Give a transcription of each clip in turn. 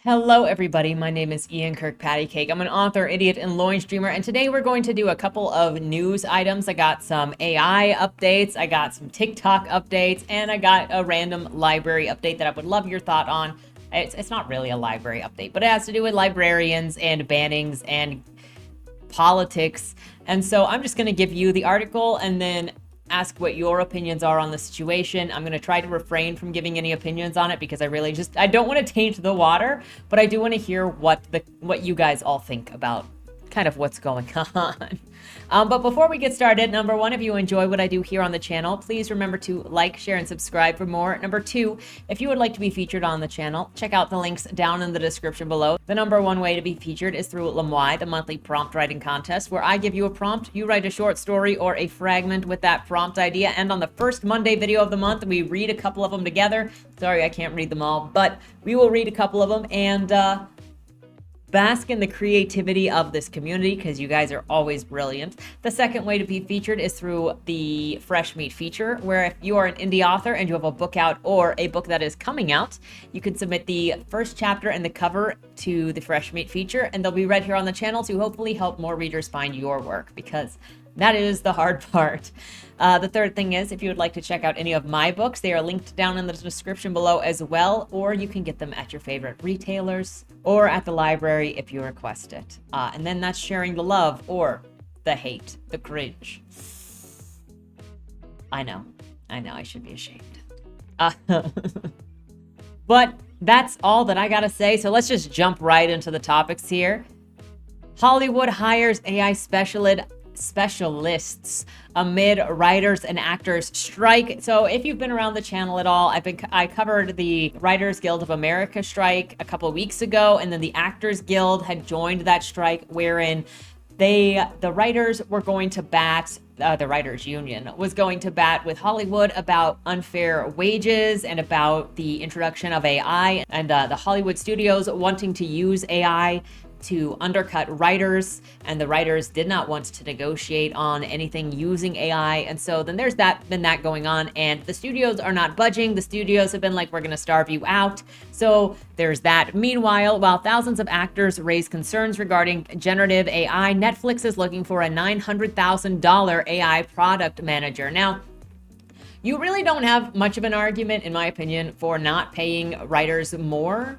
Hello, everybody. My name is Ian Kirkpatrick. I'm an author, idiot, and loin streamer, and today we're going to do a couple of news items. I got some AI updates, I got some TikTok updates, and I got a random library update that I would love your thought on. It's not really a library update, but it has to do with librarians and bannings and politics. And so I'm just going to give you the article and then ask what your opinions are on the situation. I'm going to try to refrain from giving any opinions on it because I don't want to taint the water, but I do want to hear what you guys all think about kind of what's going on. But before we get started, number one, if you enjoy what I do here on the channel, please remember to like, share, and subscribe for more. Number two, if you would like to be featured on the channel, check out the links down in the description below. The number one way to be featured is through Lemoy, the monthly prompt writing contest, where I give you a prompt, you write a short story or a fragment with that prompt idea, and on the first Monday video of the month, we read a couple of them together. Sorry, I can't read them all, but we will read a couple of them and bask in the creativity of this community because you guys are always brilliant. The second way to be featured is through the Fresh Meat feature, where if you are an indie author and you have a book out or a book that is coming out, you can submit the first chapter and the cover to the Fresh Meat feature, and they'll be read here on the channel to hopefully help more readers find your work, because that is the hard part. The third thing is, if you would like to check out any of my books, they are linked down in the description below as well, or you can get them at your favorite retailers or at the library if you request it. And then that's sharing the love or the hate, the cringe. I know, I should be ashamed. But that's all that I gotta say, so let's just jump right into the topics here. Hollywood hires AI specialists amid writers and actors strike. So if you've been around the channel at all, I covered the Writers Guild of America strike a couple of weeks ago, and then the Actors Guild had joined that strike, wherein the writers were going to bat, the writers union was going to bat with Hollywood about unfair wages and about the introduction of AI, and the Hollywood studios wanting to use AI to undercut writers, and the writers did not want to negotiate on anything using AI. And so then there's been that going on, and the studios are not budging. The studios have been like, we're going to starve you out. So there's that. Meanwhile, while thousands of actors raise concerns regarding generative AI, Netflix is looking for a $900,000 AI product manager. Now, you really don't have much of an argument, in my opinion, for not paying writers more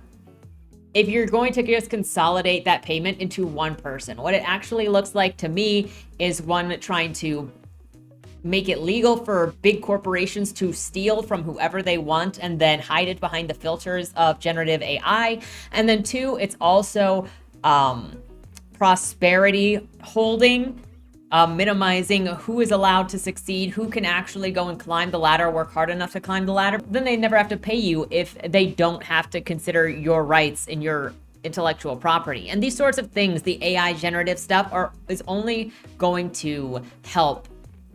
if you're going to just consolidate that payment into one person. What it actually looks like to me is one trying to make it legal for big corporations to steal from whoever they want and then hide it behind the filters of generative AI. And then two, it's also prosperity holding, minimizing who is allowed to succeed, who can actually go and climb the ladder, work hard enough to climb the ladder. Then they never have to pay you if they don't have to consider your rights and your intellectual property. And these sorts of things, the AI generative stuff, is only going to help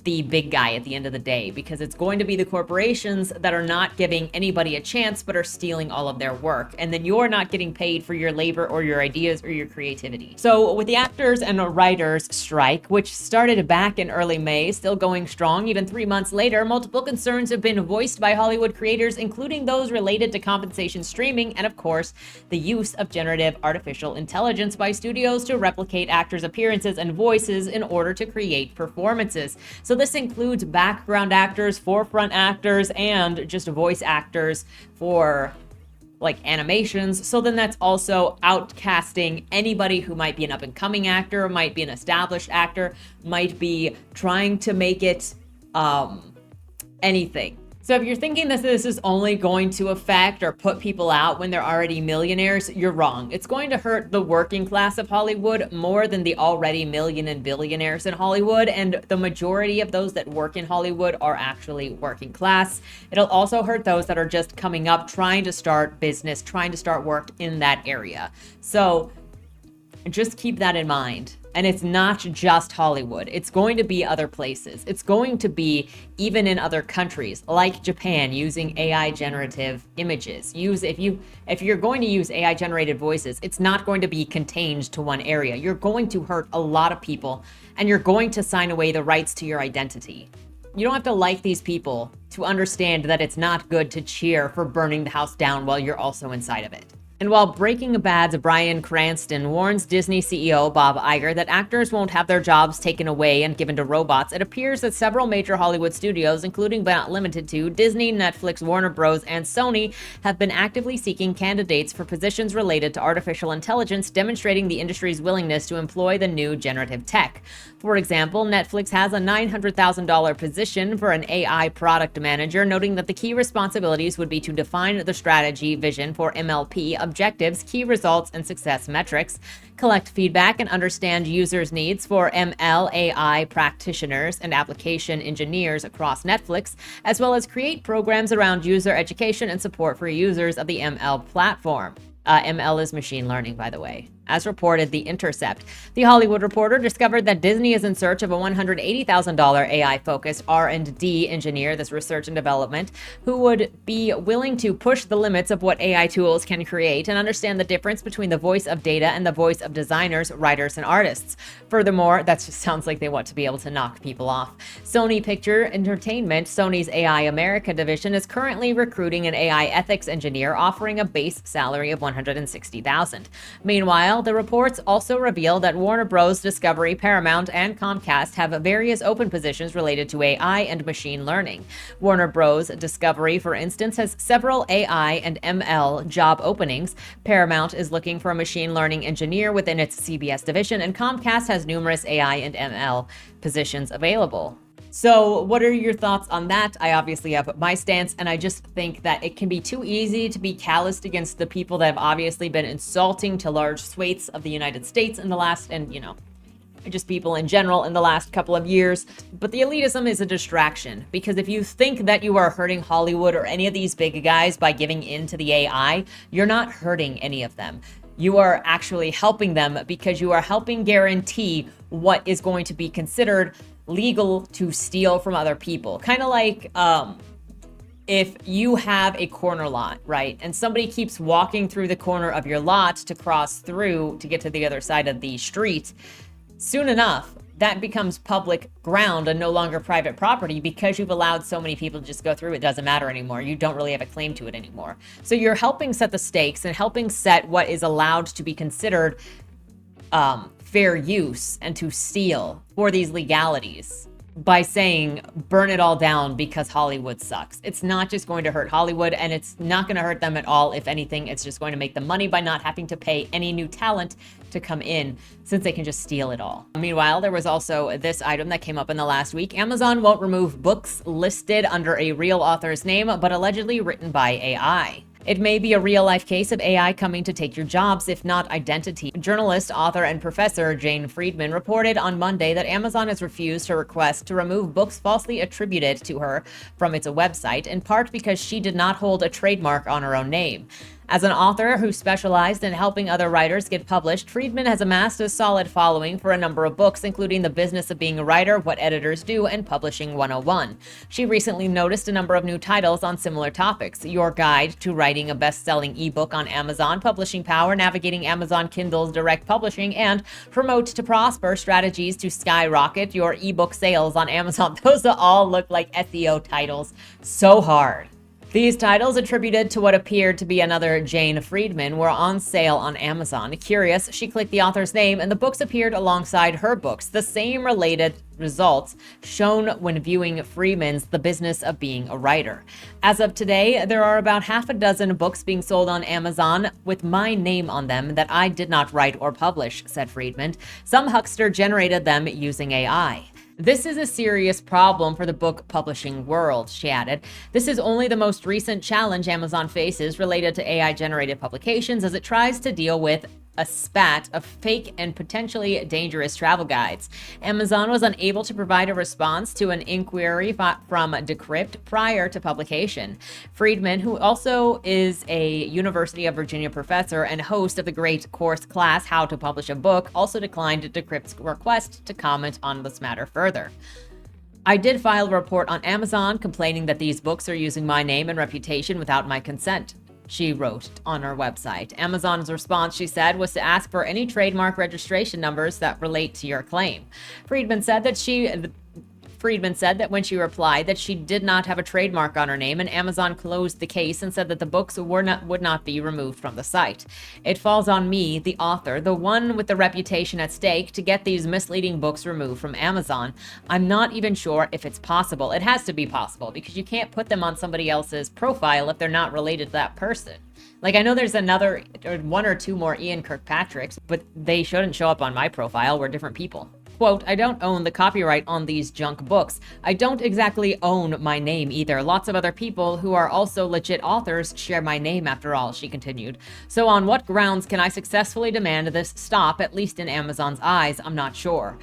the big guy at the end of the day, because it's going to be the corporations that are not giving anybody a chance but are stealing all of their work, and then you're not getting paid for your labor or your ideas or your creativity. So with the actors and writers strike, which started back in early May, still going strong even 3 months later, multiple concerns have been voiced by Hollywood creators, including those related to compensation streaming and, of course, the use of generative artificial intelligence by studios to replicate actors' appearances and voices in order to create performances. So this includes background actors, forefront actors, and just voice actors for like animations. So then that's also outcasting anybody who might be an up-and-coming actor, might be an established actor, might be trying to make it anything. So if you're thinking that this is only going to affect or put people out when they're already millionaires, you're wrong. It's going to hurt the working class of Hollywood more than the already million and billionaires in Hollywood. And the majority of those that work in Hollywood are actually working class. It'll also hurt those that are just coming up, trying to start business, trying to start work in that area. So just keep that in mind. And it's not just Hollywood. It's going to be other places. It's going to be even in other countries like Japan using AI generative images. If you're going to use AI generated voices, it's not going to be contained to one area. You're going to hurt a lot of people, and you're going to sign away the rights to your identity. You don't have to like these people to understand that it's not good to cheer for burning the house down while you're also inside of it. And while Breaking Bad's Bryan Cranston warns Disney CEO Bob Iger that actors won't have their jobs taken away and given to robots, it appears that several major Hollywood studios, including but not limited to Disney, Netflix, Warner Bros., and Sony, have been actively seeking candidates for positions related to artificial intelligence, demonstrating the industry's willingness to employ the new generative tech. For example, Netflix has a $900,000 position for an AI product manager, noting that the key responsibilities would be to define the strategy, vision for MLP, objectives, key results, and success metrics, collect feedback and understand users' needs for ML, AI practitioners and application engineers across Netflix, as well as create programs around user education and support for users of the ML platform. ML is machine learning, by the way. As reported The Intercept, The Hollywood Reporter discovered that Disney is in search of a $180,000 AI-focused R&D engineer, this research and development, who would be willing to push the limits of what AI tools can create and understand the difference between the voice of data and the voice of designers, writers, and artists. Furthermore, that just sounds like they want to be able to knock people off. Sony Picture Entertainment, Sony's AI America division, is currently recruiting an AI ethics engineer, offering a base salary of $160,000. Meanwhile, the reports also reveal that Warner Bros., Discovery, Paramount, and Comcast have various open positions related to AI and machine learning. Warner Bros. Discovery, for instance, has several AI and ML job openings. Paramount is looking for a machine learning engineer within its CBS division, and Comcast has numerous AI and ML positions available. So what are your thoughts on that? I obviously have my stance, and I just think that it can be too easy to be calloused against the people that have obviously been insulting to large swathes of the United States in the last, and just people in general in the last couple of years. But the elitism is a distraction, because if you think that you are hurting Hollywood or any of these big guys by giving in to the AI, you're not hurting any of them. You are actually helping them, because you are helping guarantee what is going to be considered legal to steal from other people. Kind of like if you have a corner lot, right? And somebody keeps walking through the corner of your lot to cross through to get to the other side of the street, soon enough, that becomes public ground and no longer private property, because you've allowed so many people to just go through. It doesn't matter anymore. You don't really have a claim to it anymore. So you're helping set the stakes and helping set what is allowed to be considered fair use and to steal for these legalities by saying burn it all down because Hollywood sucks. It's not just going to hurt Hollywood, and it's not going to hurt them at all. If anything, it's just going to make them money by not having to pay any new talent to come in, since they can just steal it all. Meanwhile, there was also this item that came up in the last week. Amazon won't remove books listed under a real author's name, but allegedly written by AI. It may be a real-life case of AI coming to take your jobs, if not identity. Journalist, author, and professor Jane Friedman reported on Monday that Amazon has refused her request to remove books falsely attributed to her from its website, in part because she did not hold a trademark on her own name. As an author who specialized in helping other writers get published, Friedman has amassed a solid following for a number of books, including The Business of Being a Writer, What Editors Do, and Publishing 101. She recently noticed a number of new titles on similar topics: Your Guide to Writing a Best-Selling Ebook on Amazon, Publishing Power, Navigating Amazon Kindle's Direct Publishing, and Promote to Prosper, Strategies to Skyrocket Your Ebook Sales on Amazon. Those all look like SEO titles so hard. These titles, attributed to what appeared to be another Jane Friedman, were on sale on Amazon. Curious, she clicked the author's name and the books appeared alongside her books. The same related results shown when viewing Friedman's The Business of Being a Writer. As of today, there are about half a dozen books being sold on Amazon with my name on them that I did not write or publish, said Friedman. Some huckster generated them using AI. This is a serious problem for the book publishing world, she added. This is only the most recent challenge Amazon faces related to AI-generated publications, as it tries to deal with a spat of fake and potentially dangerous travel guides. Amazon was unable to provide a response to an inquiry from Decrypt prior to publication. Friedman, who also is a University of Virginia professor and host of the great course class How to Publish a Book, also declined Decrypt's request to comment on this matter further. I did file a report on Amazon complaining that these books are using my name and reputation without my consent, she wrote on her website. Amazon's response, she said, was to ask for any trademark registration numbers that relate to your claim. Friedman said that Friedman said that when she replied that she did not have a trademark on her name, and Amazon closed the case and said that the books would not be removed from the site. It falls on me, the author, the one with the reputation at stake, to get these misleading books removed from Amazon. I'm not even sure if it's possible. It has to be possible because you can't put them on somebody else's profile if they're not related to that person. Like, I know there's another, or one or two more Ian Kirkpatricks, but they shouldn't show up on my profile. We're different people. Quote, I don't own the copyright on these junk books. I don't exactly own my name either. Lots of other people who are also legit authors share my name after all, she continued. So on what grounds can I successfully demand this stop, at least in Amazon's eyes? I'm not sure.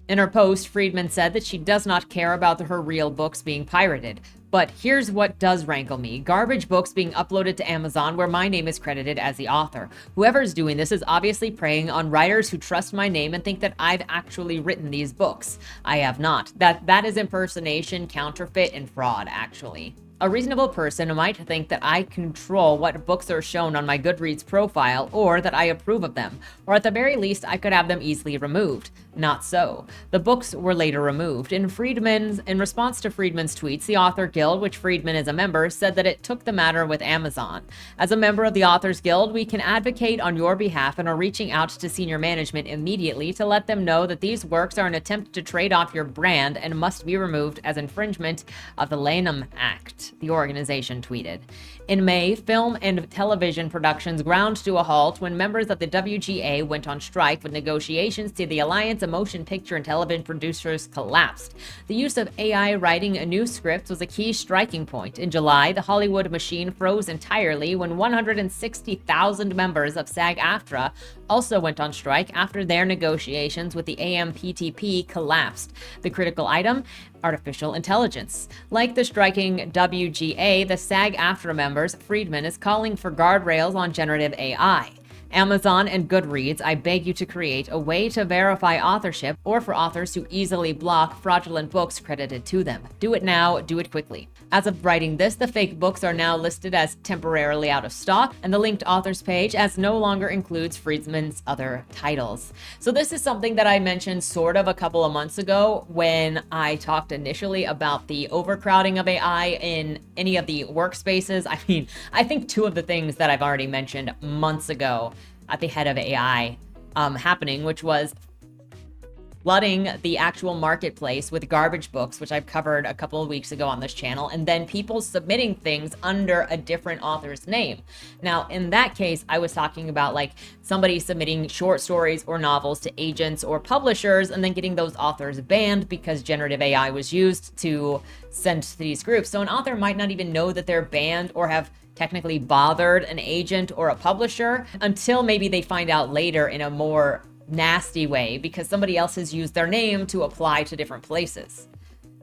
In her post, Friedman said that she does not care about her real books being pirated. But here's what does rankle me. Garbage books being uploaded to Amazon where my name is credited as the author. Whoever's doing this is obviously preying on writers who trust my name and think that I've actually written these books. I have not. That is impersonation, counterfeit, and fraud, actually. A reasonable person might think that I control what books are shown on my Goodreads profile, or that I approve of them, or at the very least I could have them easily removed. Not so. The books were later removed. In response to Friedman's tweets, the Author Guild, which Friedman is a member, said that it took the matter with Amazon. As a member of the Authors Guild, we can advocate on your behalf and are reaching out to senior management immediately to let them know that these works are an attempt to trade off your brand and must be removed as infringement of the Lanham Act, the organization tweeted. In May, film and television productions ground to a halt when members of the WGA went on strike, with negotiations to the Alliance of Motion Picture and Television Producers collapsed. The use of AI writing a new script was a key striking point. In July, the Hollywood machine froze entirely when 160,000 members of SAG-AFTRA also went on strike after their negotiations with the AMPTP collapsed. The critical item? Artificial intelligence. Like the striking WGA, the SAG-AFTRA members, Friedman is calling for guardrails on generative AI. Amazon and Goodreads, I beg you to create a way to verify authorship, or for authors to easily block fraudulent books credited to them. Do it now, do it quickly. As of writing this, the fake books are now listed as temporarily out of stock, and the linked authors page as no longer includes Friedman's other titles. So this is something that I mentioned sort of a couple of months ago when I talked initially about the overcrowding of AI in any of the workspaces. I mean, I think two of the things that I've already mentioned months ago at the head of AI happening, which was flooding the actual marketplace with garbage books, which I've covered a couple of weeks ago on this channel, and then people submitting things under a different author's name. Now, in that case, I was talking about like somebody submitting short stories or novels to agents or publishers and then getting those authors banned because generative AI was used to send to these groups. So an author might not even know that they're banned or have technically bothered an agent or a publisher until maybe they find out later in a more nasty way because somebody else has used their name to apply to different places.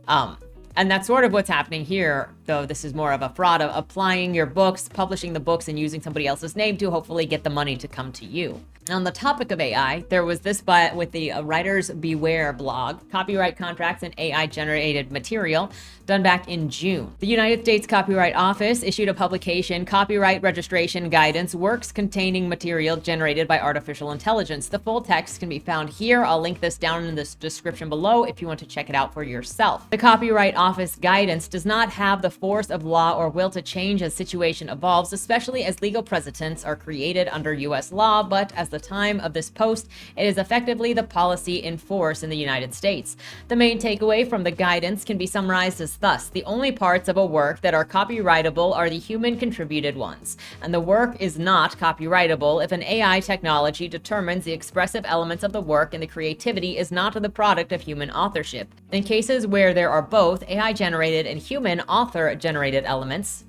And that's sort of what's happening here, though this is more of a fraud of applying your books, publishing the books, and using somebody else's name to hopefully get the money to come to you. On the topic of AI, there was this with the Writers Beware blog, copyright contracts and AI-generated material, done back in June. The United States Copyright Office issued a publication, Copyright Registration Guidance, Works Containing Material Generated by Artificial Intelligence. The full text can be found here. I'll link this down in the description below if you want to check it out for yourself. The Copyright Office guidance does not have the force of law or will to change as situation evolves, especially as legal precedents are created under U.S. law, but as the time of this post, it is effectively the policy in force in the United States. The main takeaway from the guidance can be summarized as thus: the only parts of a work that are copyrightable are the human contributed ones, and the work is not copyrightable if an AI technology determines the expressive elements of the work and the creativity is not the product of human authorship. In cases where there are both AI-generated and human author-generated elements,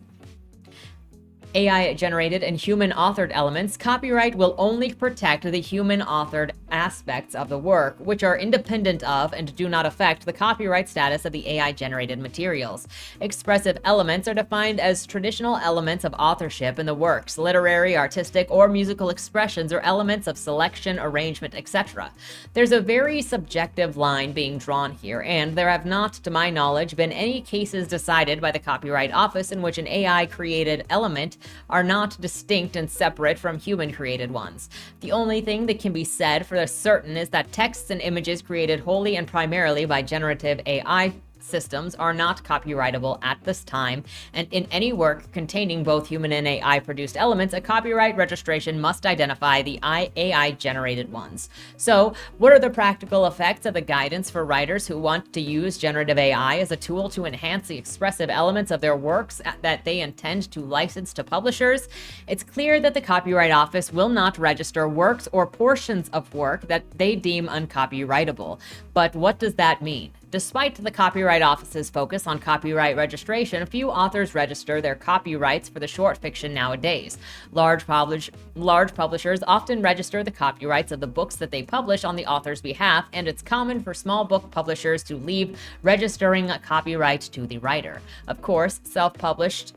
AI-generated and human-authored elements, copyright will only protect the human-authored aspects of the work, which are independent of and do not affect the copyright status of the AI-generated materials. Expressive elements are defined as traditional elements of authorship in the works, literary, artistic, or musical expressions, or elements of selection, arrangement, etc. There's a very subjective line being drawn here, and there have not, to my knowledge, been any cases decided by the Copyright Office in which an AI-created element are not distinct and separate from human-created ones. The only thing that can be said for for certain is that texts and images created wholly and primarily by generative AI systems are not copyrightable at this time, and in any work containing both human and AI produced elements, a copyright registration must identify the AI generated ones. So, what are the practical effects of the guidance for writers who want to use generative AI as a tool to enhance the expressive elements of their works that they intend to license to publishers? It's clear that the Copyright Office will not register works or portions of work that they deem uncopyrightable. But what does that mean? Despite the Copyright Office's focus on copyright registration, few authors register their copyrights for the short fiction nowadays. Large publishers often register the copyrights of the books that they publish on the author's behalf, and it's common for small book publishers to leave registering a copyright to the writer. Of course, self-publishers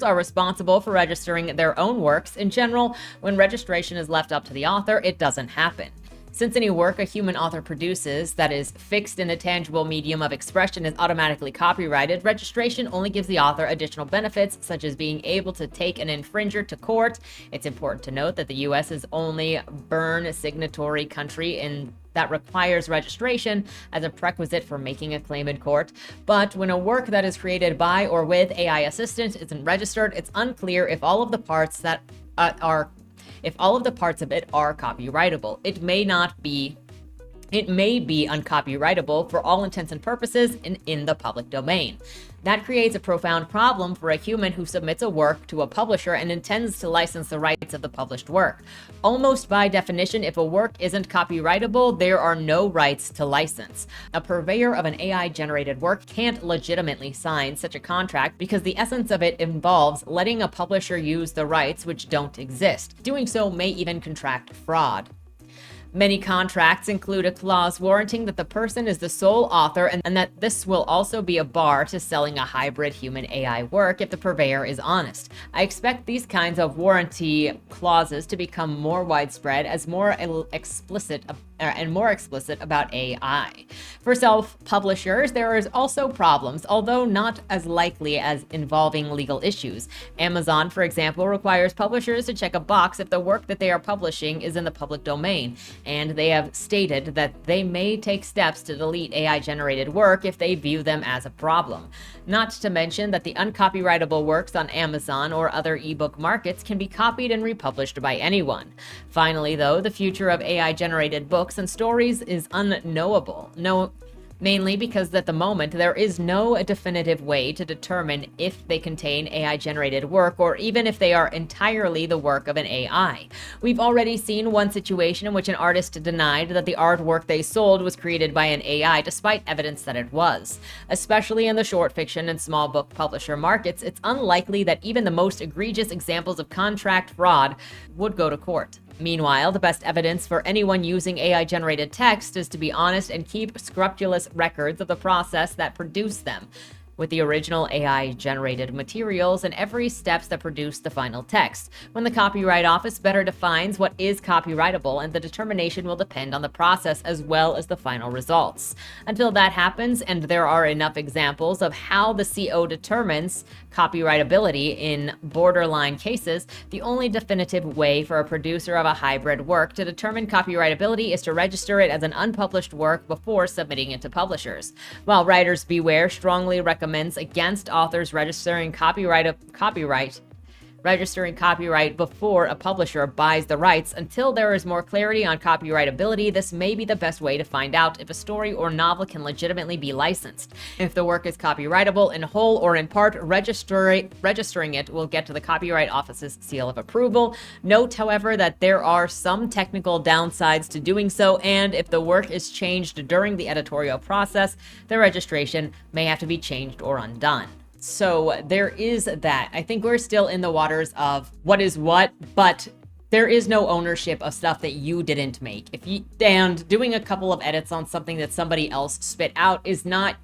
are responsible for registering their own works. In general, when registration is left up to the author, it doesn't happen. Since any work a human author produces that is fixed in a tangible medium of expression is automatically copyrighted, registration only gives the author additional benefits, such as being able to take an infringer to court. It's important to note that the U.S. is only Berne signatory country that requires registration as a prerequisite for making a claim in court. But when a work that is created by or with AI assistance isn't registered, it's unclear if all of the parts of it are copyrightable. It may be uncopyrightable for all intents and purposes in the public domain. That creates a profound problem for a human who submits a work to a publisher and intends to license the rights of the published work. Almost by definition, if a work isn't copyrightable, there are no rights to license. A purveyor of an AI-generated work can't legitimately sign such a contract because the essence of it involves letting a publisher use the rights which don't exist. Doing so may even contract fraud. Many contracts include a clause warranting that the person is the sole author and that this will also be a bar to selling a hybrid human-AI work if the purveyor is honest. I expect these kinds of warranty clauses to become more widespread as more explicit about AI. For self-publishers, there is also problems, although not as likely as involving legal issues. Amazon, for example, requires publishers to check a box if the work that they are publishing is in the public domain, and they have stated that they may take steps to delete AI-generated work if they view them as a problem. Not to mention that the uncopyrightable works on Amazon or other ebook markets can be copied and republished by anyone. Finally, though, the future of AI-generated books and stories is unknowable. Mainly because at the moment there is no definitive way to determine if they contain AI-generated work or even if they are entirely the work of an AI. We've already seen one situation in which an artist denied that the artwork they sold was created by an AI despite evidence that it was. Especially in the short fiction and small book publisher markets, it's unlikely that even the most egregious examples of contract fraud would go to court. Meanwhile, the best evidence for anyone using AI-generated text is to be honest and keep scrupulous records of the process that produced them, with the original AI-generated materials and every steps that produced the final text. When the Copyright Office better defines what is copyrightable, and the determination will depend on the process as well as the final results. Until that happens, and there are enough examples of how the CO determines copyrightability in borderline cases, the only definitive way for a producer of a hybrid work to determine copyrightability is to register it as an unpublished work before submitting it to publishers. While Writers Beware strongly recommends against authors registering copyright before a publisher buys the rights, until there is more clarity on copyrightability, this may be the best way to find out if a story or novel can legitimately be licensed. If the work is copyrightable in whole or in part, registering it will get to the Copyright Office's seal of approval. Note, however, that there are some technical downsides to doing so, and if the work is changed during the editorial process, the registration may have to be changed or undone. So there is that. I think we're still in the waters of what is what, but there is no ownership of stuff that you didn't make. And doing a couple of edits on something that somebody else spit out is not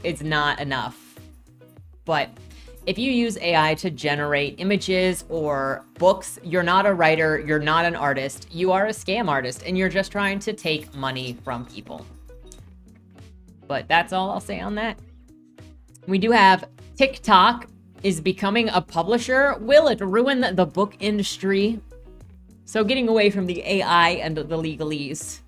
enough. But if you use AI to generate images or books, you're not a writer, you're not an artist, you are a scam artist, and you're just trying to take money from people. But that's all I'll say on that. We do have TikTok is becoming a publisher. Will it ruin the book industry? So getting away from the AI and the legalese.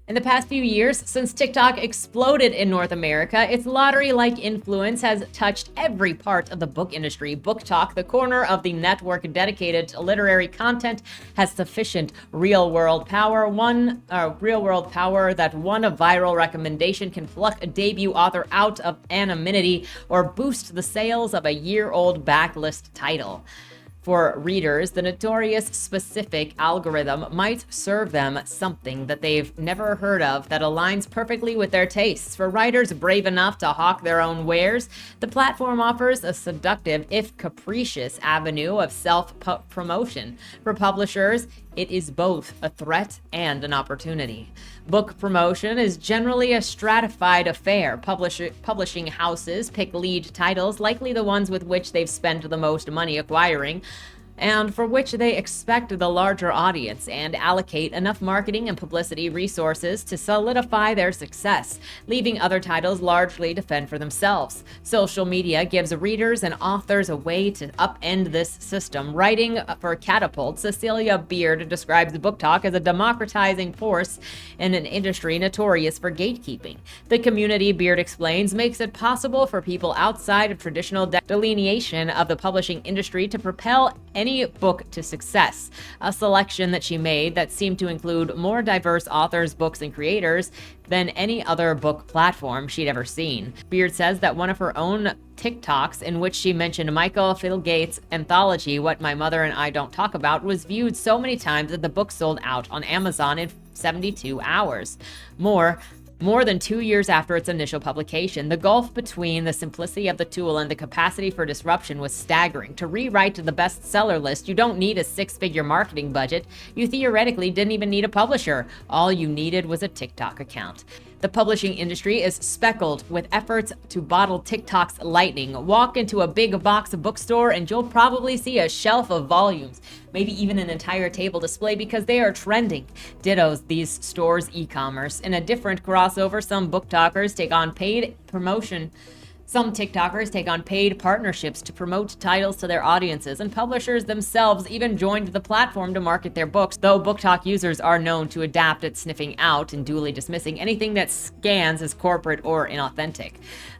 In the past few years, since TikTok exploded in North America, its lottery-like influence has touched every part of the book industry. Book Talk, the corner of the network dedicated to literary content, has sufficient real-world power that one viral recommendation can pluck a debut author out of anonymity or boost the sales of a year-old backlist title. For readers, the notorious specific algorithm might serve them something that they've never heard of that aligns perfectly with their tastes. For writers brave enough to hawk their own wares, the platform offers a seductive, if capricious, avenue of self-promotion. For publishers, it is both a threat and an opportunity. Book promotion is generally a stratified affair. Publishing houses pick lead titles, likely the ones with which they've spent the most money acquiring, and for which they expect the larger audience, and allocate enough marketing and publicity resources to solidify their success, leaving other titles largely to fend for themselves. Social media gives readers and authors a way to upend this system. Writing for Catapult, Cecilia Beard describes Book Talk as a democratizing force in an industry notorious for gatekeeping. The community, Beard explains, makes it possible for people outside of traditional delineation of the publishing industry to propel any book to success. A selection that she made that seemed to include more diverse authors, books, and creators than any other book platform she'd ever seen. Beard says that one of her own TikToks, in which she mentioned Michael Fidelgate's anthology, What My Mother and I Don't Talk About, was viewed so many times that the book sold out on Amazon in 72 hours. More than 2 years after its initial publication, the gulf between the simplicity of the tool and the capacity for disruption was staggering. To rewrite the bestseller list, you don't need a six-figure marketing budget. You theoretically didn't even need a publisher. All you needed was a TikTok account. The publishing industry is speckled with efforts to bottle TikTok's lightning. Walk into a big box bookstore and you'll probably see a shelf of volumes, maybe even an entire table display because they are trending. Dittos these stores' e-commerce. In a different crossover, some book talkers take on paid promotion. Some TikTokers take on paid partnerships to promote titles to their audiences, and publishers themselves even joined the platform to market their books, though BookTok users are known to adapt at sniffing out and duly dismissing anything that scans as corporate or inauthentic.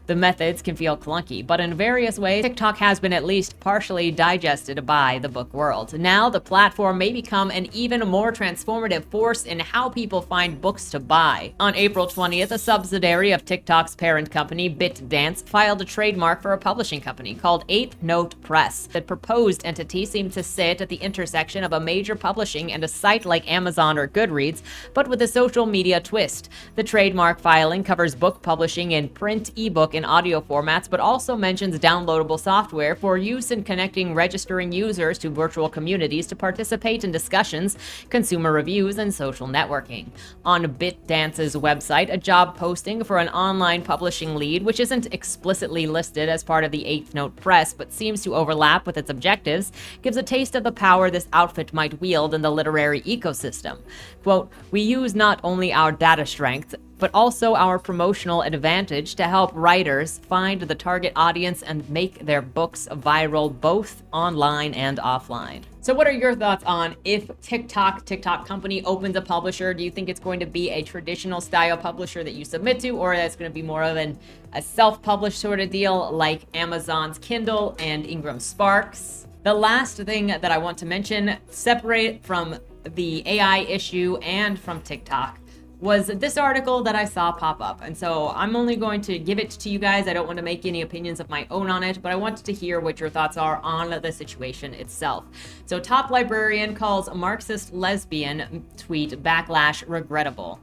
The methods can feel clunky, but in various ways, TikTok has been at least partially digested by the book world. Now, the platform may become an even more transformative force in how people find books to buy. On April 20th, a subsidiary of TikTok's parent company, BitDance, filed a trademark for a publishing company called Eighth Note Press. The proposed entity seemed to sit at the intersection of a major publishing and a site like Amazon or Goodreads, but with a social media twist. The trademark filing covers book publishing in print, ebook, and audio formats, but also mentions downloadable software for use in connecting registering users to virtual communities to participate in discussions, consumer reviews, and social networking. On BitDance's website, a job posting for an online publishing lead, which isn't explicitly listed as part of the Eighth Note Press but seems to overlap with its objectives, gives a taste of the power this outfit might wield in the literary ecosystem. Quote, "We use not only our data strength, but also our promotional advantage to help writers find the target audience and make their books viral both online and offline." So what are your thoughts on if TikTok company opens a publisher? Do you think it's going to be a traditional style publisher that you submit to, or that's going to be more of a self-published sort of deal like Amazon's Kindle and Ingram Sparks? The last thing that I want to mention, separate from the AI issue and from TikTok, was this article that I saw pop up. And so I'm only going to give it to you guys. I don't want to make any opinions of my own on it, but I wanted to hear what your thoughts are on the situation itself. So top librarian calls Marxist lesbian tweet backlash regrettable.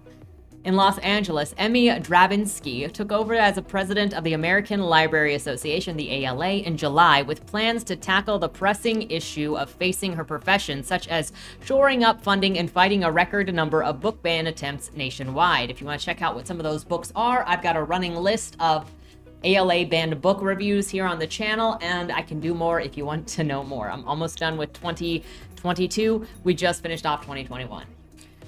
In Los Angeles, Emmy Drabinsky took over as a president of the American Library Association, the ALA, in July, with plans to tackle the pressing issue of facing her profession, such as shoring up funding and fighting a record number of book ban attempts nationwide. If you want to check out what some of those books are, I've got a running list of ALA banned book reviews here on the channel, and I can do more if you want to know more. I'm almost done with 2022. We just finished off 2021.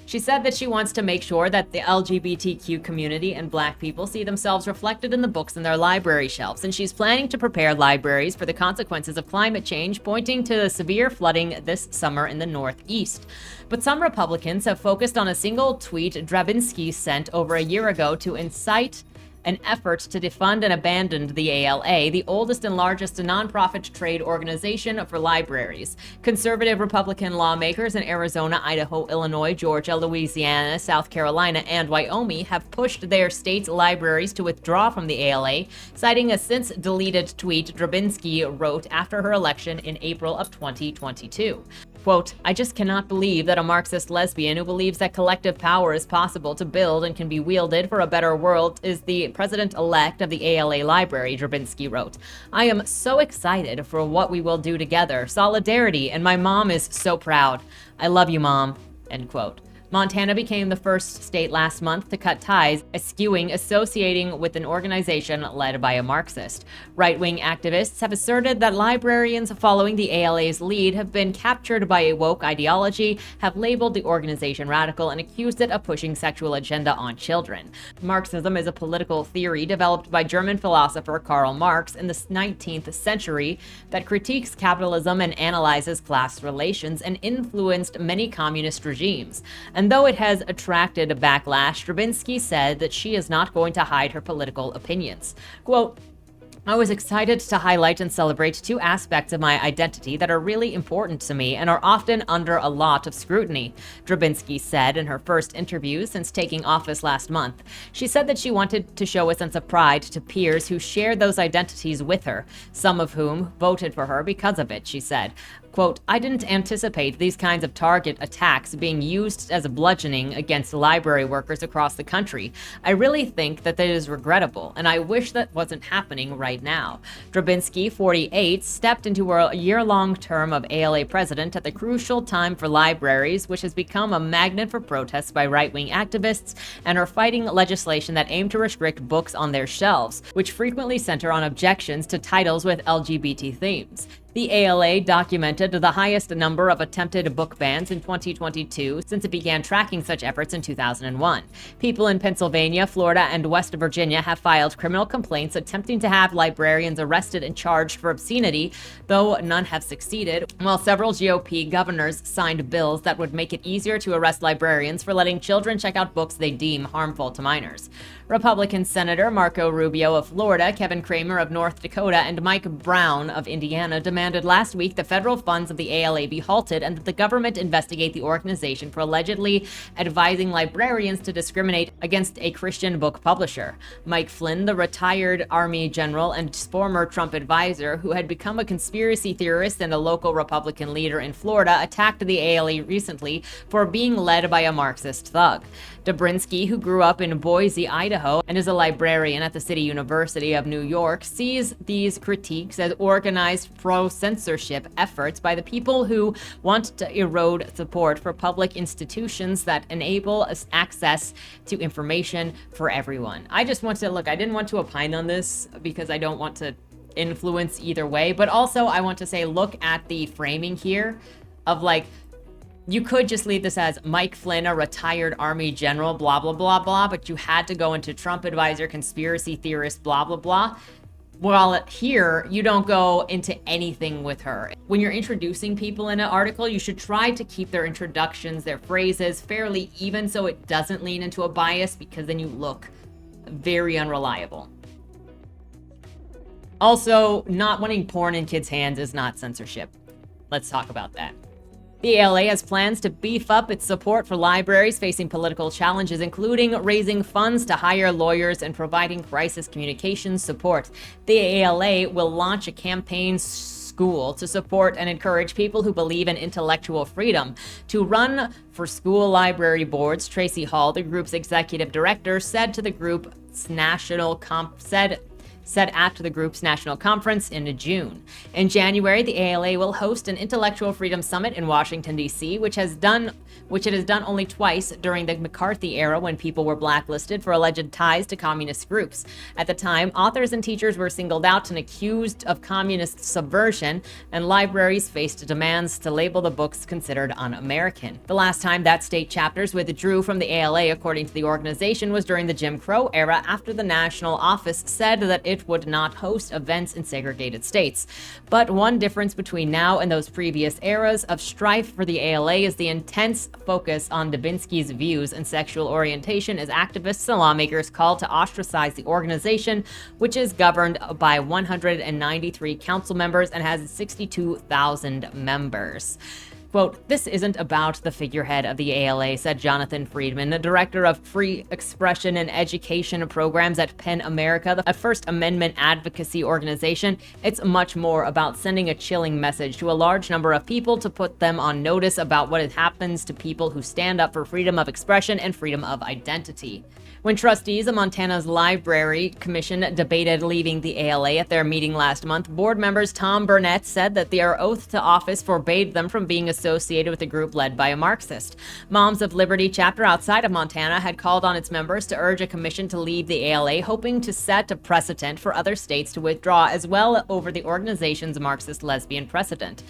She said that she wants to make sure that the LGBTQ community and Black people see themselves reflected in the books in their library shelves, and she's planning to prepare libraries for the consequences of climate change, pointing to the severe flooding this summer in the Northeast. But some Republicans have focused on a single tweet Drabinski sent over a year ago to incite an effort to defund and abandon the ALA, the oldest and largest nonprofit trade organization for libraries. Conservative Republican lawmakers in Arizona, Idaho, Illinois, Georgia, Louisiana, South Carolina, and Wyoming have pushed their state's libraries to withdraw from the ALA, citing a since-deleted tweet Drabinski wrote after her election in April of 2022. Quote, "I just cannot believe that a Marxist lesbian who believes that collective power is possible to build and can be wielded for a better world is the president-elect of the ALA library," Drabinski wrote. "I am so excited for what we will do together. Solidarity, and my mom is so proud. I love you, Mom." End quote. Montana became the first state last month to cut ties, eschewing associating with an organization led by a Marxist. Right-wing activists have asserted that librarians following the ALA's lead have been captured by a woke ideology, have labeled the organization radical, and accused it of pushing sexual agenda on children. Marxism is a political theory developed by German philosopher Karl Marx in the 19th century that critiques capitalism and analyzes class relations, and influenced many communist regimes. And though it has attracted a backlash, Drabinski said that she is not going to hide her political opinions. Quote, "I was excited to highlight and celebrate two aspects of my identity that are really important to me and are often under a lot of scrutiny," Drabinski said in her first interview since taking office last month. She said that she wanted to show a sense of pride to peers who shared those identities with her, some of whom voted for her because of it, she said. Quote, "I didn't anticipate these kinds of target attacks being used as a bludgeoning against library workers across the country. I really think that is regrettable, and I wish that wasn't happening right now." Drabinski, 48, stepped into a year-long term of ALA president at the crucial time for libraries, which has become a magnet for protests by right-wing activists, and are fighting legislation that aim to restrict books on their shelves, which frequently center on objections to titles with LGBT themes. The ALA documented the highest number of attempted book bans in 2022 since it began tracking such efforts in 2001. People in Pennsylvania, Florida, and West Virginia have filed criminal complaints attempting to have librarians arrested and charged for obscenity, though none have succeeded, while several GOP governors signed bills that would make it easier to arrest librarians for letting children check out books they deem harmful to minors. Republican Senator Marco Rubio of Florida, Kevin Cramer of North Dakota, and Mike Brown of Indiana demanded last week the federal funds of the ALA be halted and that the government investigate the organization for allegedly advising librarians to discriminate against a Christian book publisher. Mike Flynn, the retired Army general and former Trump advisor who had become a conspiracy theorist and a local Republican leader in Florida, attacked the ALA recently for being led by a Marxist thug. Drabinski, who grew up in Boise, Idaho, and is a librarian at the City University of New York, sees these critiques as organized pro-censorship efforts by the people who want to erode support for public institutions that enable access to information for everyone. I just want to look, I didn't want to opine on this because I don't want to influence either way, but also I want to say, look at the framing here of like, you could just leave this as Mike Flynn, a retired Army general, blah, blah, blah, blah, but you had to go into Trump advisor, conspiracy theorist, blah, blah, blah. Well, here, you don't go into anything with her. When you're introducing people in an article, you should try to keep their introductions, their phrases fairly even so it doesn't lean into a bias, because then you look very unreliable. Also, not wanting porn in kids' hands is not censorship. Let's talk about that. The ALA has plans to beef up its support for libraries facing political challenges, including raising funds to hire lawyers and providing crisis communications support. The ALA will launch a campaign school to support and encourage people who believe in intellectual freedom. To run for school library boards, Tracy Hall, the group's executive director, said to the group's said at the group's national conference in June. In January, the ALA will host an intellectual freedom summit in Washington, D.C., which it has done only twice during the McCarthy era when people were blacklisted for alleged ties to communist groups. At the time, authors and teachers were singled out and accused of communist subversion, and libraries faced demands to label the books considered un-American. The last time that state chapters withdrew from the ALA, according to the organization, was during the Jim Crow era, after the national office said that it would not host events in segregated states. But one difference between now and those previous eras of strife for the ALA is the intense focus on Dubinsky's views and sexual orientation as activists and lawmakers call to ostracize the organization, which is governed by 193 council members and has 62,000 members. Quote, "This isn't about the figurehead of the ALA," said Jonathan Friedman, the director of free expression and education programs at PEN America, a First Amendment advocacy organization. "It's much more about sending a chilling message to a large number of people to put them on notice about what happens to people who stand up for freedom of expression and freedom of identity." When trustees of Montana's Library Commission debated leaving the ALA at their meeting last month, board members Tom Burnett said that their oath to office forbade them from being associated with a group led by a Marxist. Moms of Liberty chapter outside of Montana had called on its members to urge a commission to leave the ALA, hoping to set a precedent for other states to withdraw as well over the organization's Marxist lesbian precedent.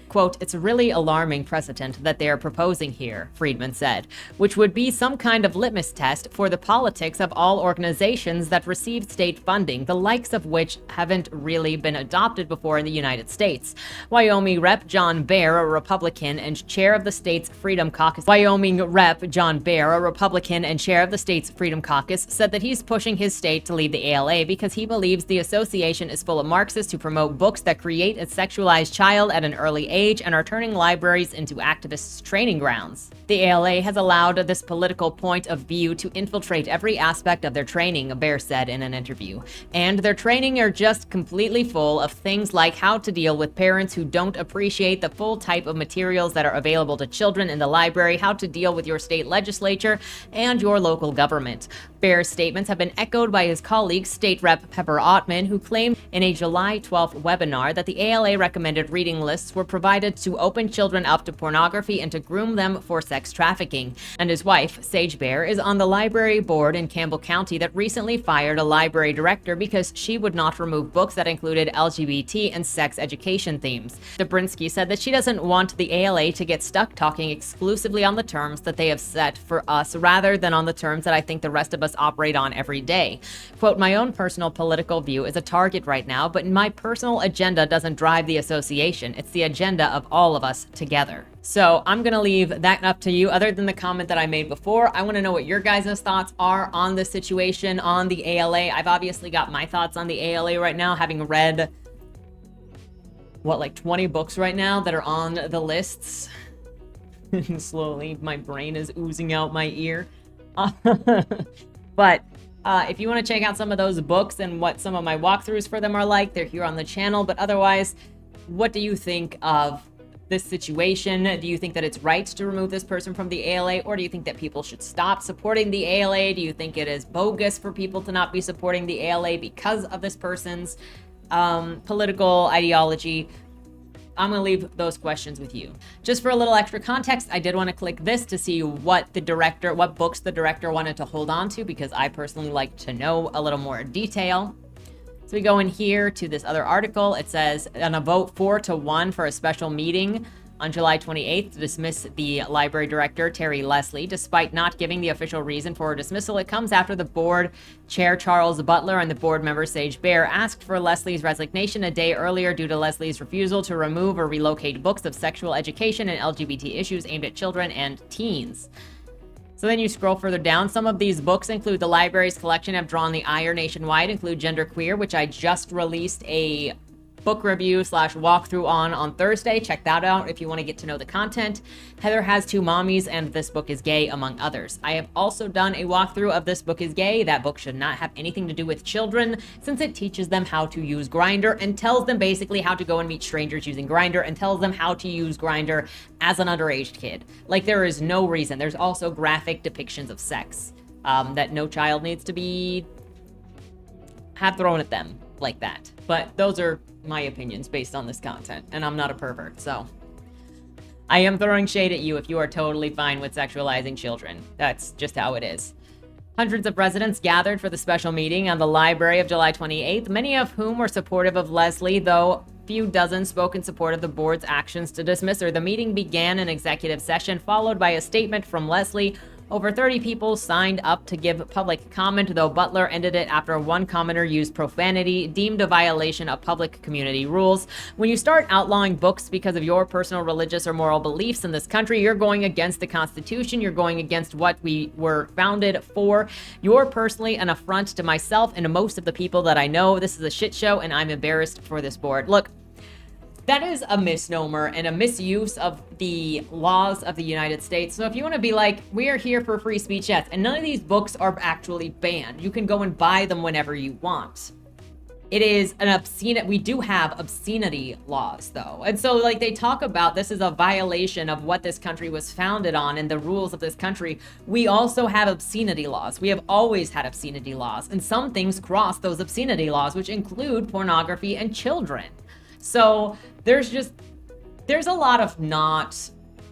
Quote, "It's a really alarming precedent that they are proposing here," Friedman said, which would be some kind of litmus test for the politics of all organizations that receive state funding, the likes of which haven't really been adopted before in the United States. Wyoming Rep. John Baer, a Republican and chair of the state's Freedom Caucus, said that he's pushing his state to leave the ALA because he believes the association is full of Marxists who promote books that create a sexualized child at an early age and are turning libraries into activists' training grounds. The ALA has allowed this political point of view to infiltrate every aspect of their training, Baer said in an interview. And their training are just completely full of things like how to deal with parents who don't appreciate the full type of materials that are available to children in the library, how to deal with your state legislature and your local government. Baer's statements have been echoed by his colleague, State Rep. Pepper Ottman, who claimed in a July 12th webinar that the ALA recommended reading lists were provided to open children up to pornography and to groom them for sex trafficking. And his wife, Sage Baer, is on the library board in Campbell County that recently fired a library director because she would not remove books that included LGBT and sex education themes. Dubinsky said that she doesn't want the ALA to get stuck talking exclusively on the terms that they have set for us rather than on the terms that I think the rest of us operate on every day. Quote, "My own personal political view is a target right now, but my personal agenda doesn't drive the association. It's the agenda of all of us together." So I'm going to leave that up to you. Other than the comment that I made before, I want to know what your guys' thoughts are on the situation, on the ALA. I've obviously got my thoughts on the ALA right now, having read, like 20 books right now that are on the lists. Slowly, my brain is oozing out my ear. But if you want to check out some of those books and what some of my walkthroughs for them are like, they're here on the channel. But otherwise, what do you think of this situation? Do you think that it's right to remove this person from the ALA, or do you think that people should stop supporting the ALA? Do you think it is bogus for people to not be supporting the ALA because of this person's political ideology? I'm going to leave those questions with you. Just for a little extra context, I did want to click this to see what books the director wanted to hold on to, because I personally like to know a little more detail. So we go in here to this other article. It says, on a vote 4-1 for a special meeting on July 28th to dismiss the library director, Terry Leslie. Despite not giving the official reason for her dismissal, it comes after the board chair, Charles Butler, and the board member, Sage Baer, asked for Leslie's resignation a day earlier due to Leslie's refusal to remove or relocate books of sexual education and LGBT issues aimed at children and teens. So then you scroll further down. Some of these books include the library's collection of Drawn the Ire nationwide, include Genderqueer, which I just released a book review / walkthrough on Thursday. Check that out if you want to get to know the content. Heather Has Two Mommies and This Book is Gay, among others. I have also done a walkthrough of This Book is Gay. That book should not have anything to do with children, since it teaches them how to use Grindr and tells them basically how to go and meet strangers using Grindr and tells them how to use Grindr as an underage kid. Like, there is no reason. There's also graphic depictions of sex that no child needs to have thrown at them. like that. But those are my opinions based on this content, and I'm not a pervert, so I am throwing shade at you if you are totally fine with sexualizing children. That's just how it is. Hundreds of residents gathered for the special meeting on the library of July 28th, many of whom were supportive of Leslie, though few dozen spoke in support of the board's actions to dismiss her. The meeting began an executive session, followed by a statement from Leslie. Over 30 people signed up to give public comment, though Butler ended it after one commenter used profanity, deemed a violation of public community rules. When you start outlawing books because of your personal religious or moral beliefs in this country, you're going against the Constitution, you're going against what we were founded for. You're personally an affront to myself and to most of the people that I know. This is a shit show, and I'm embarrassed for this board. Look, that is a misnomer and a misuse of the laws of the United States. So if you want to be like, we are here for free speech, yes, and none of these books are actually banned. You can go and buy them whenever you want. It is an obscene, we do have obscenity laws though. And so like they talk about this is a violation of what this country was founded on and the rules of this country. We also have obscenity laws. We have always had obscenity laws, and some things cross those obscenity laws, which include pornography and children. So there's a lot of not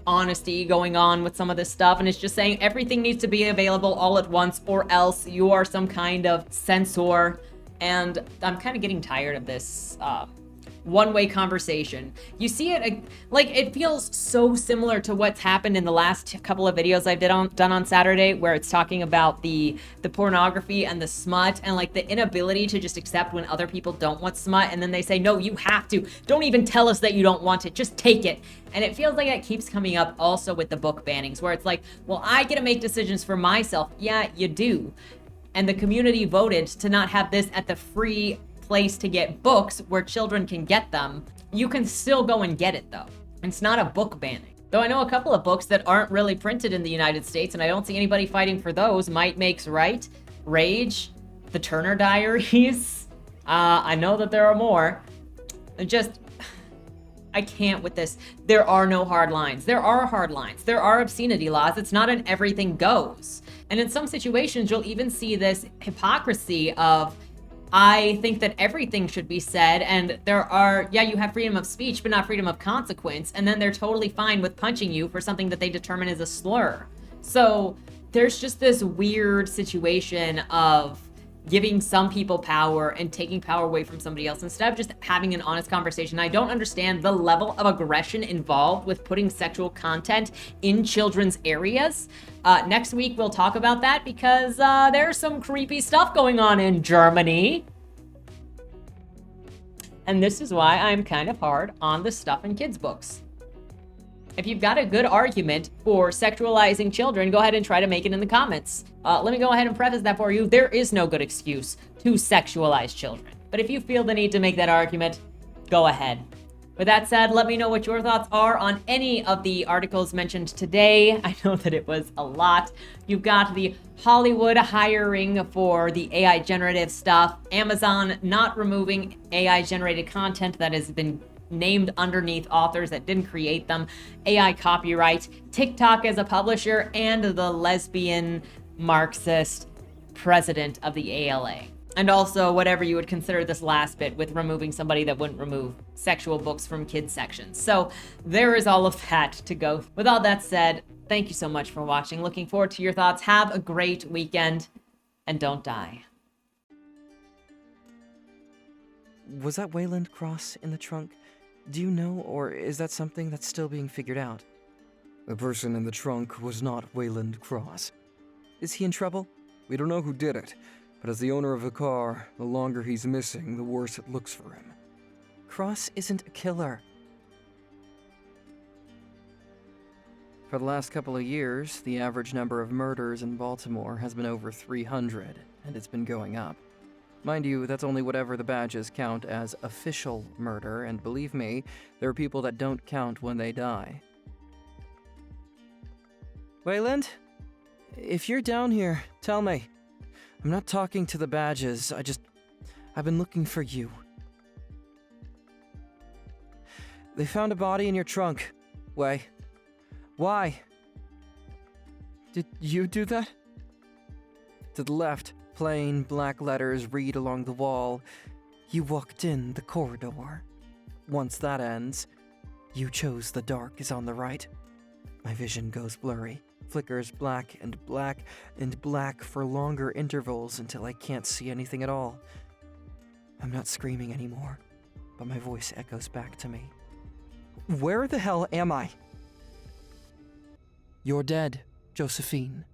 honesty going on with some of this stuff, and it's just saying everything needs to be available all at once or else you are some kind of censor. And I'm kind of getting tired of this one-way conversation. You see it, like, it feels so similar to what's happened in the last couple of videos I've done on Saturday, where it's talking about the pornography and the smut, and like the inability to just accept when other people don't want smut, and then they say, no, you have to. Don't even tell us that you don't want it. Just take it. And it feels like that keeps coming up also with the book bannings, where it's like, well, I get to make decisions for myself. Yeah, you do. And the community voted to not have this at the free place to get books where children can get them. You can still go and get it though. It's not a book banning. Though I know a couple of books that aren't really printed in the United States, and I don't see anybody fighting for those. Might Makes Right, Rage, The Turner Diaries. I know that there are more. I can't with this. There are no hard lines. There are hard lines. There are obscenity laws. It's not an everything goes. And in some situations, you'll even see this hypocrisy of, I think that everything should be said, and you have freedom of speech, but not freedom of consequence, and then they're totally fine with punching you for something that they determine is a slur. So there's just this weird situation of giving some people power and taking power away from somebody else instead of just having an honest conversation. I don't understand the level of aggression involved with putting sexual content in children's areas. Next week, we'll talk about that because there's some creepy stuff going on in Germany. And this is why I'm kind of hard on the stuff in kids' books. If you've got a good argument for sexualizing children, go ahead and try to make it in the comments. Let me go ahead and preface that for you. There is no good excuse to sexualize children. But if you feel the need to make that argument, go ahead. With that said, let me know what your thoughts are on any of the articles mentioned today. I know that it was a lot. You've got the Hollywood hiring for the AI generative stuff, Amazon not removing AI generated content that has been named underneath authors that didn't create them, AI copyright, TikTok as a publisher, and the lesbian Marxist president of the ALA. And also whatever you would consider this last bit with removing somebody that wouldn't remove sexual books from kids sections. So there is all of that to go. With all that said, thank you so much for watching. Looking forward to your thoughts. Have a great weekend and don't die. Was that Wayland Cross in the trunk? Do you know, or is that something that's still being figured out? The person in the trunk was not Wayland Cross. Is he in trouble? We don't know who did it, but as the owner of the car, the longer he's missing, the worse it looks for him. Cross isn't a killer. For the last couple of years, the average number of murders in Baltimore has been over 300, and it's been going up. Mind you, that's only whatever the badges count as official murder, and believe me, there are people that don't count when they die. Wayland? If you're down here, tell me. I'm not talking to the badges, I've been looking for you. They found a body in your trunk. Why? Did you do that? To the left. Plain black letters read along the wall, You walked in the corridor. Once that ends, you chose the dark is on the right. My vision goes blurry, flickers black and black and black for longer intervals until I can't see anything at all. I'm not screaming anymore, but my voice echoes back to me. Where the hell am I? You're dead, Josephine.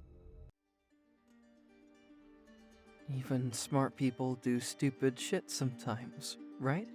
Even smart people do stupid shit sometimes, right?